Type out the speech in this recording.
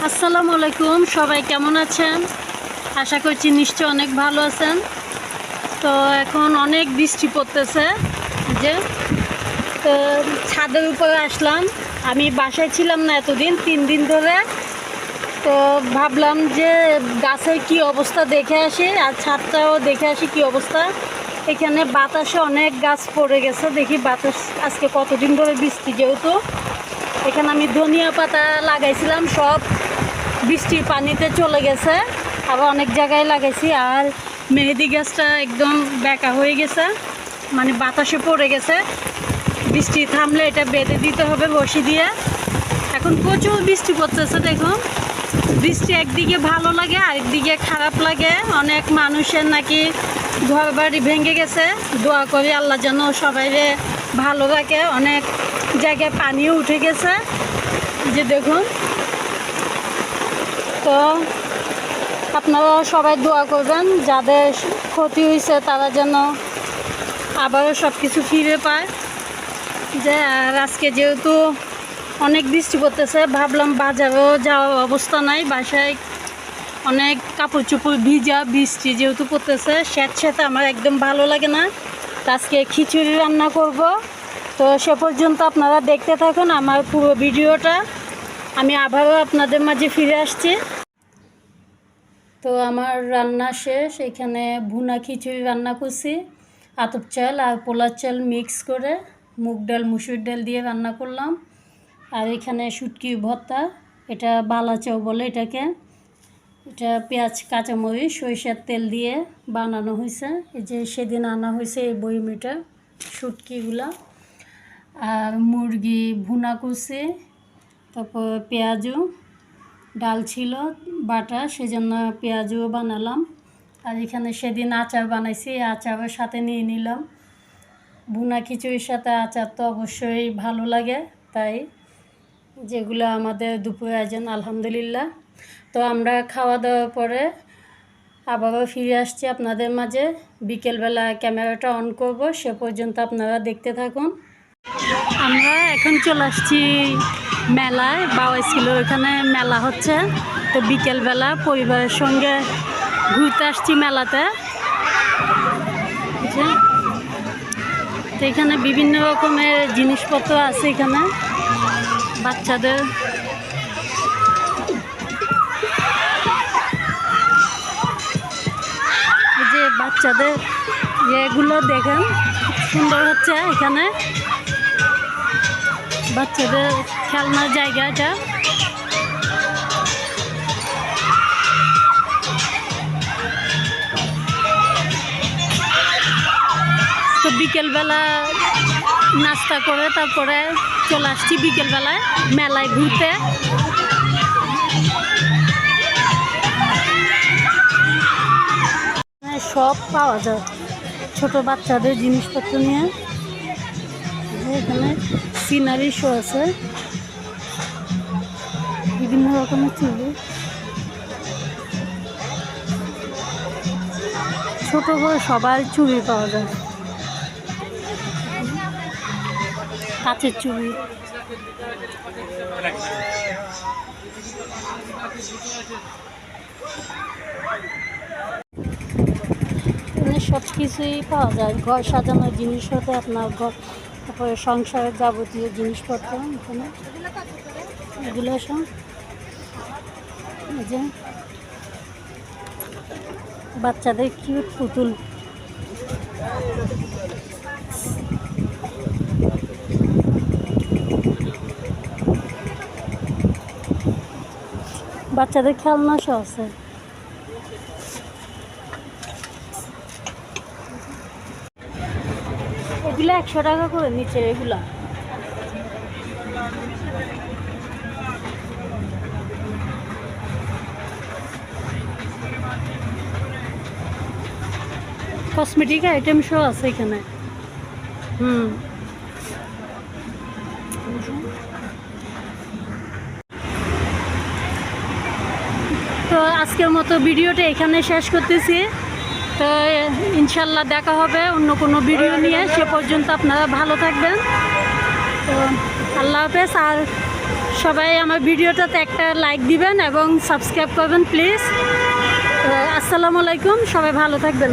আসসালামু আলাইকুম, সবাই কেমন আছেন? আশা করছি নিশ্চয় অনেক ভালো আছেন। তো এখন অনেক বৃষ্টি পড়তেছে, যে তো ছাদের উপরে আসলাম। আমি বাসায় ছিলাম না এতদিন, 3 দিন ধরে। তো ভাবলাম যে গাছের কি অবস্থা দেখে আসি, আর ছাদটাও দেখে আসি কি অবস্থা। এখানে বাতাসে অনেক গাছ পড়ে গেছে, দেখি বাতাস আজকে কতদিন ধরে বৃষ্টি, যেহেতু এখানে আমি ধনিয়া পাতা লাগাইছিলাম, সব বৃষ্টির পানিতে চলে গেছে। আবার অনেক জায়গায় লাগাইছি। আর মেহেদি গাছটা একদম বেঁকা হয়ে গেছে, মানে বাতাসে পড়ে গেছে। বৃষ্টি থামলে এটা বেঁধে দিতে হবে রশি দিয়ে। এখন প্রচুর বৃষ্টি পড়তেছে, দেখুন। বৃষ্টি একদিকে ভালো লাগে, আরেকদিকে খারাপ লাগে। অনেক মানুষের নাকি ঘর বাড়ি ভেঙে গেছে। দোয়া করি আল্লাহ যেন সবাইরে ভালো রাখে। অনেক জায়গায় পানিও উঠে গেছে, যে দেখুন। তো আপনারা সবাই দোয়া করবেন, যাদের ক্ষতি হয়েছে তারা যেন আবারও সব কিছু ফিরে পায়। যে আর আজকে যেহেতু অনেক বৃষ্টি পড়তেছে, ভাবলাম বাজারেও যাওয়ার অবস্থা নাই, বাসায় অনেক কাপড় চোপড় ভিজা। বৃষ্টি যেহেতু পড়তেছে, স্যাঁতস্যাঁতে আমার একদম ভালো লাগে না। তো আজকে খিচুড়ি রান্না করব। তো সে পর্যন্ত আপনারা দেখতে থাকুন আমার পুরো ভিডিওটা। আমি আবারও আপনাদের মাঝে ফিরে আসছি। তো আমার রান্না শেষ। এখানে ভুনা খিচুড়ি রান্না করছি, আতপ চাল আর পোলার চাল মিক্স করে, মুগ ডাল মুসুর ডাল দিয়ে রান্না করলাম। আর এখানে শুটকি ভর্তা, এটা বালাচাও বলে এটাকে। এটা পেঁয়াজ কাঁচামরিচ সরিষার তেল দিয়ে বানানো হয়েছে। এই যে সেদিন আনা হয়েছে এই বইমিটা শুটকিগুলা। আর মুরগি ভুনা করছি, তারপর পেঁয়াজও, ডাল ছিল বাটা, সেজন্য পেঁয়াজও বানালাম। আর এখানে সেদিন আচার বানাইছি, আচারের সাথে নিয়ে নিলাম। ভুনা খিচুড়ির সাথে আচার তো অবশ্যই ভালো লাগে, তাই যেগুলো আমাদের দুপুরে আয়োজন। আলহামদুলিল্লাহ। তো আমরা খাওয়া দাওয়ার পরে আবারও ফিরে আসছি আপনাদের মাঝে। বিকেলবেলা ক্যামেরাটা অন করব, সে পর্যন্ত আপনারা দেখতে থাকুন। আমরা এখন চলে আসছি মেলায়, বাবা ছিল এখানে মেলা হচ্ছে। তো বিকেলবেলা পরিবারের সঙ্গে ঘুরতে আসছি মেলাতে। তো এখানে বিভিন্ন রকমের জিনিসপত্র আছে, এখানে বাচ্চাদের। এই যে বাচ্চাদের এগুলো দেখেন, সুন্দর হচ্ছে। এখানে বাচ্চাদের খেলনার জায়গাটা। তো বিকেলবেলা নাস্তা করে তারপরে চলে আসছি বিকেলবেলায় মেলায় ঘুরতে। সব পাওয়া যায় ছোট বাচ্চাদের জিনিসপত্র নিয়ে। এখানে সিনারি শো আছে, বিভিন্ন রকমের চুড়ি, ছোট বড় সবার চুড়ি পাওয়া যায়, কাচের চুড়ি। এখানে সব কিছুই পাওয়া যায়, ঘর সাজানোর জিনিস হতে আপনার ঘর, তারপরে সংসারের যাবতীয় জিনিসপত্র এখানে এগুলো সব। এই যে বাচ্চাদের কিউট পুতুল। বাচ্চাদের খেলনা সব আছে। এগুলো 100 টাকা করে নিচে। এগুলা কসমেটিক আইটেম সব আছে এখানে। তো আজকের মতো ভিডিওটা এখানে শেষ করতেছি। তো ইনশাল্লাহ দেখা হবে অন্য কোনো ভিডিও নিয়ে। সে পর্যন্ত আপনারা ভালো থাকবেন। তো আল্লাহ হাফেজ। আর সবাই আমার ভিডিওটাতে একটা লাইক দিবেন এবং সাবস্ক্রাইব করবেন প্লিজ। আসসালামু আলাইকুম, সবাই ভালো থাকবেন।